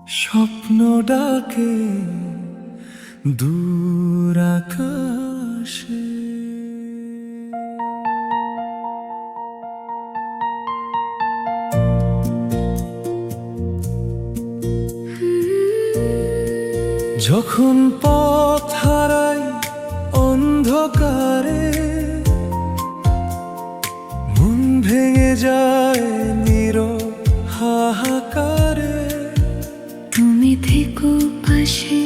স্বপ্ন ডাকে দূর আকাশে। যখন পথ হারাই অন্ধকারে, মন ভেঙে যায় নীরব হাহাকারে, তুমি থেকো পাশে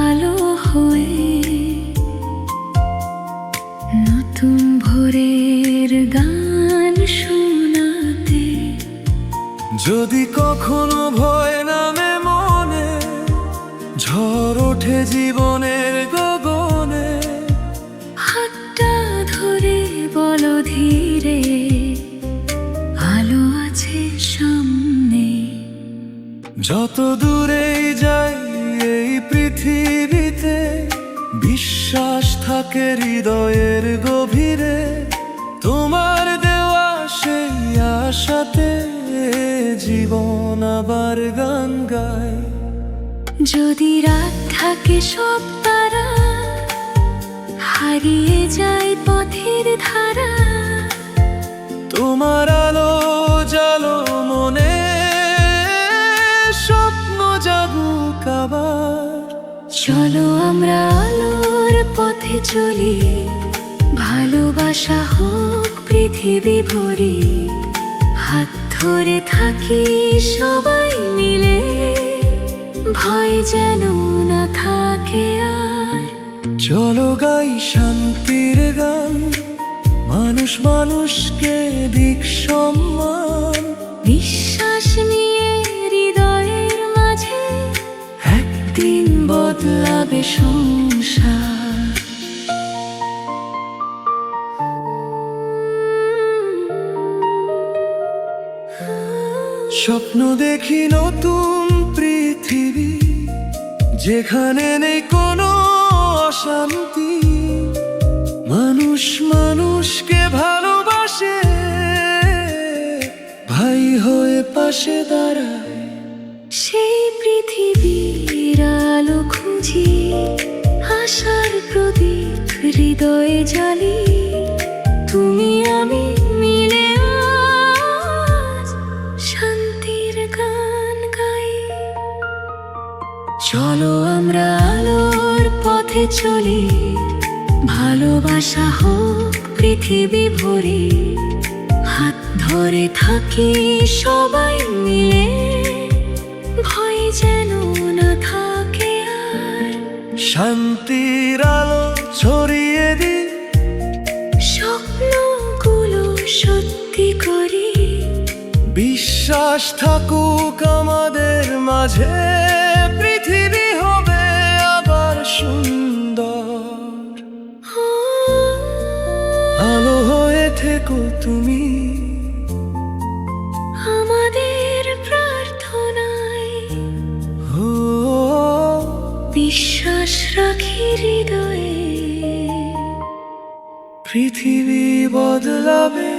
আলো হয়ে, নতুন ভোরের গান শোনাতে। যদি কখনো ভয় নামে মনে, ঝড় ওঠে জীবনের গগনে, হাতটা ধরে বলো ধীরে, আলো আছে সামনে। যত দূরেই যাই এই পৃথিবীতে, বিশ্বাস থাকে হৃদয়ের গভীরে। তোমার দেওয়া সেই আশাতে জীবন আবার গান গায়। যদি রাত থাকে সব তারা, হারিয়ে যায় পথের ধারা, তোমার আলো জালো মনে, স্বপ্ন জাগুক আবার। চলো আমরা আলোর পথে চলি, ভালোবাসা হোক পৃথিবী ভরি। হাত ধরে থাকি সবাই মিলে, ভয় যেন না থাকে আর। চলো গাই শান্তির গান, মানুষ মানুষকে দিক সম্মান। বিশ্বাস নিয়ে হৃদয়ের মাঝে, একদিন বদলাবে সংসার। স্বপ্ন দেখি নতুন পৃথিবী, যেখানে নেই কোনো অশান্তি। মানুষ মানুষকে ভালোবাসে, ভাই হয়ে পাশে দাঁড়ায়। সেই পৃথিবীর আলো খুঁজি, আশার প্রদীপ হৃদয়ে জ্বালি। তুমি আমি মিলে আজ শান্তির গান গাই। চলো আমরা আলোর পথে চলি, ভালোবাসা হোক পৃথিবী ভরি। হাত ধরে থাকি সবাই মিলে, ভয় যেন না থাকে আর। শান্তির আলো ছড়িয়ে দি, স্বপ্নগুলো সত্যি করি। বিশ্বাস থাকুক আমাদের মাঝে, পৃথিবী হবে আবার সুন্দর। আলো হয়ে থেকো তুমি আমাদের প্রার্থনায়, ও বিশ্বাস রাখি হৃদয়ে। পৃথিবী বদলাবে